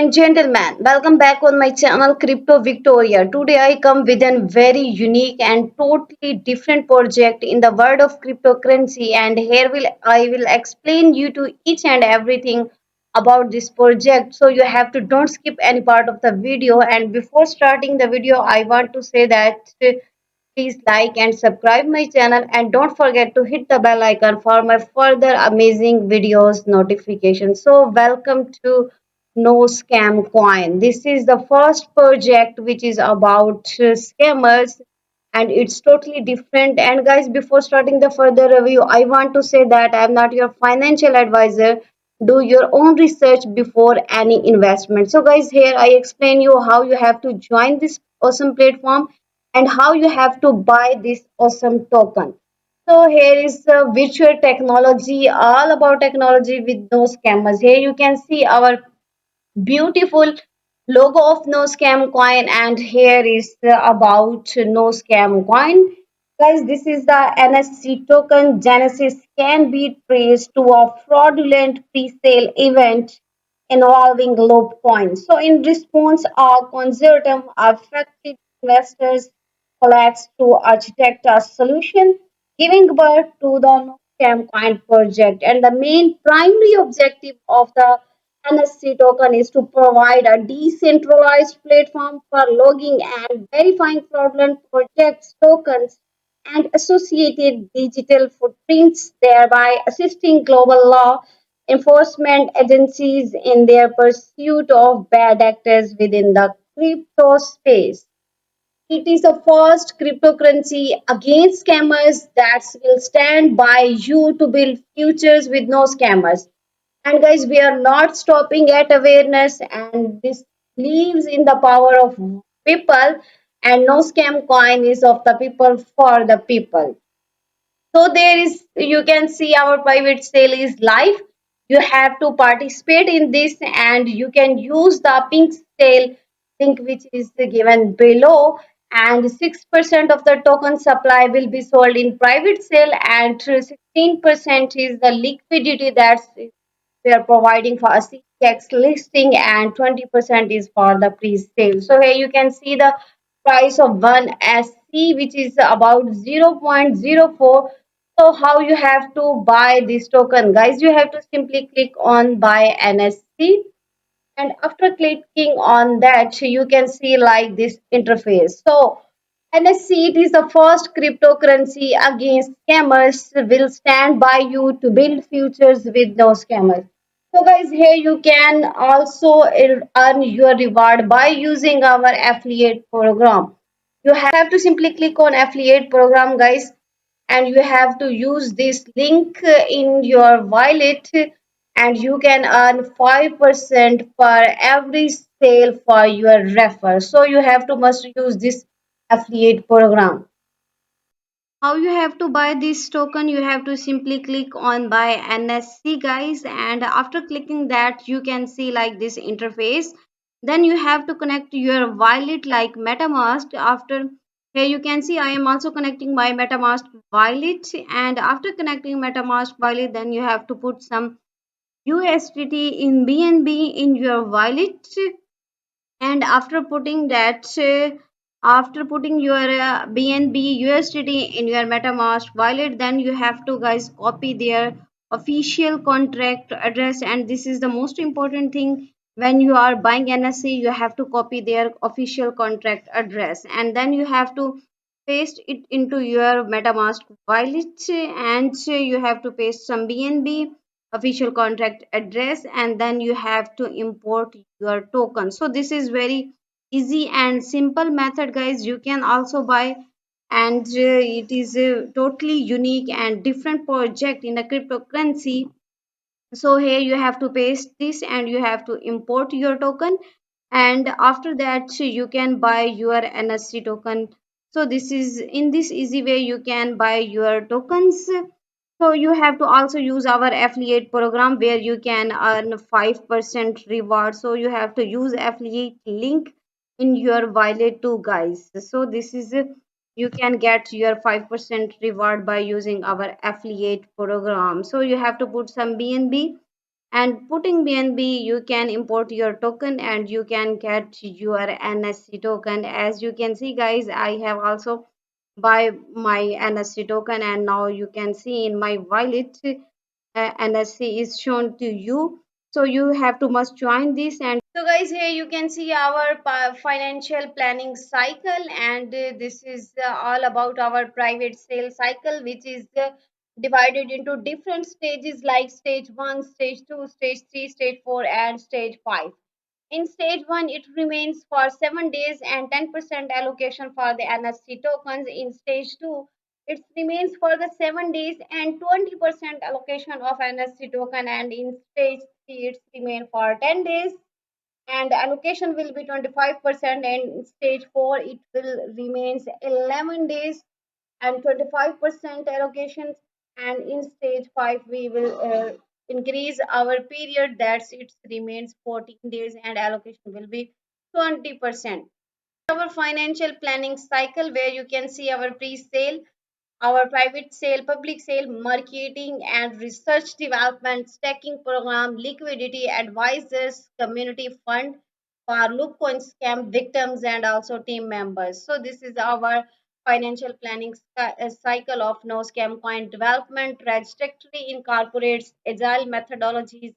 and gentlemen, welcome back on my channel Crypto Victoria. Today I come with a very unique and totally different project in the world of cryptocurrency, and here I will explain you to each and everything about this project. So you have to don't skip any part of the video. And before starting the video, I want to say that please like and subscribe my channel and don't forget to hit the bell icon for my further amazing videos notification. So welcome to No Scam Coin. This is the first project which is about scammers and it's totally different. And guys, before starting the further review, I want to say that I'm not your financial advisor. Do your own research before any investment. So guys, here I explain you how you have to join this awesome platform and how you have to buy this awesome token. So here is virtual technology, all about technology with no scammers. Here you can see our beautiful logo of No Scam Coin, and here is about No Scam Coin. Guys, this is the NSC token. Genesis can be traced to a fraudulent pre-sale event involving low coins. So in response, our consortium affected investors collapsed to architect a solution, giving birth to the No Scam Coin project. And the main primary objective of the NSC token is to provide a decentralized platform for logging and verifying fraudulent projects tokens and associated digital footprints, thereby assisting global law enforcement agencies in their pursuit of bad actors within the crypto space. It is the first cryptocurrency against scammers that will stand by you to build futures with no scammers. And guys, we are not stopping at awareness, and this believes in the power of people. And no scam coin is of the people for the people. So there is, you can see our private sale is live. You have to participate in this, and you can use the pink sale link which is given below. And 6% of the token supply will be sold in private sale, and 16% is the liquidity that we are providing for a CX listing, and 20% is for the pre-sale. So here you can see the price of one SC, which is about 0.04. So how you have to buy this token, guys? You have to simply click on buy NSC, and after clicking on that, you can see like this interface. So NSC, it is the first cryptocurrency against scammers, will stand by you to build futures with no scammers. So guys, here you can also earn your reward by using our affiliate program. You have to simply click on affiliate program, guys, and you have to use this link in your wallet, and you can earn 5% for every sale for your refer. So you have to must use this affiliate program. How you have to buy this token? You have to simply click on buy NSC, guys, and after clicking that you can see like this interface. Then you have to connect your wallet like MetaMask. After here you can see I am also connecting my MetaMask wallet, and after connecting MetaMask wallet then you have to put some USDT in BNB in your wallet, and after putting your BNB USDT in your MetaMask wallet, then you have to guys copy their official contract address, and this is the most important thing. When you are buying NSC, you have to copy their official contract address, and then you have to paste it into your MetaMask wallet, and you have to paste some BNB official contract address, and then you have to import your token. So this is very easy and simple method, guys. You can also buy, and it is a totally unique and different project in the cryptocurrency. So here you have to paste this and you have to import your token, and after that you can buy your NSC token. So this is in this easy way you can buy your tokens. So you have to also use our affiliate program where you can earn 5% reward. So you have to use affiliate link in your wallet too, guys. So this is you can get your 5% reward by using our affiliate program. So you have to put some BNB And putting BNB, you can import your token and you can get your NSC token. As you can see, guys, I have also buy my NSC token, and now you can see in my wallet NSC is shown to you. So you have to must join this. And so guys, here you can see our financial planning cycle, and this is all about our private sale cycle, which is divided into different stages like stage 1, stage 2, stage 3, stage 4, and stage 5. In stage 1, it remains for 7 days and 10% allocation for the NSC tokens. In stage 2, it remains for the 7 days and 20% allocation of NSC token. And in stage 3, it remains for 10 days and the allocation will be 25%. And in stage 4, it will remains 11 days and 25% allocations. And in stage 5, we will increase our period, that's it remains 14 days and allocation will be 20%. Our financial planning cycle, where you can see our pre-sale, our private sale, public sale, marketing and research development, stacking program, liquidity advisors, community fund for Loopcoin scam victims and also team members. So this is our financial planning cycle of no scam coin development. Trajectory incorporates agile methodologies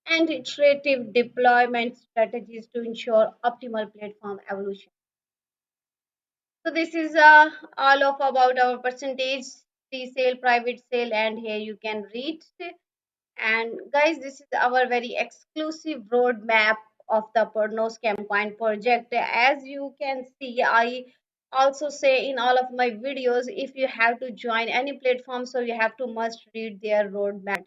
and iterative deployment strategies to ensure optimal platform evolution. So this is all of about our percentage, pre-sale, private sale, and here you can read. And guys, this is our very exclusive roadmap of the Porno Scam Coin project. As you can see, I also say in all of my videos, if you have to join any platform, so you have to must read their roadmap.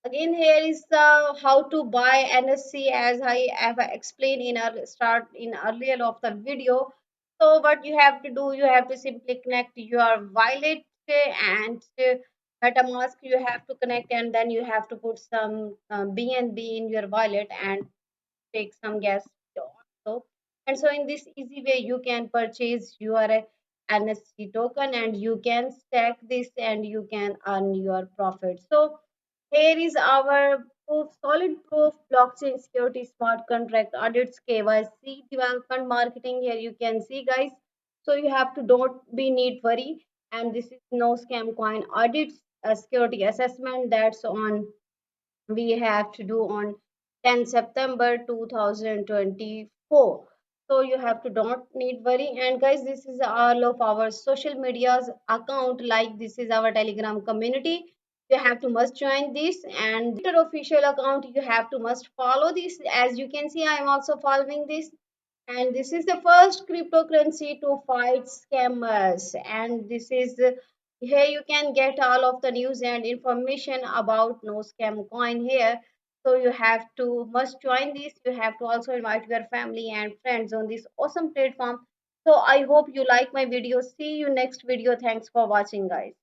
Again, here is how to buy NSC, as I have explained in our start in earlier of the video. So what you have to do, you have to simply connect your wallet and MetaMask you have to connect, and then you have to put some BNB in your wallet and take some gas also. And so in this easy way, you can purchase your NSC token and you can stack this and you can earn your profit. So here is our proof, solid proof, blockchain security, smart contract, audits, KYC, development, marketing. Here you can see, guys. So you have to don't be need worry. And this is no scam coin audits, security assessment. That's on we have to do on 10 September 2024. So you have to don't need worry. And guys, this is all of our social medias account, like this is our Telegram community. You have to must join this, and Twitter official account you have to must follow this. As you can see, I am also following this, and this is the first cryptocurrency to fight scammers. And this is here you can get all of the news and information about no scam coin here. So you have to must join this, you have to also invite your family and friends on this awesome platform. So I hope you like my video. See you next video. Thanks for watching, guys.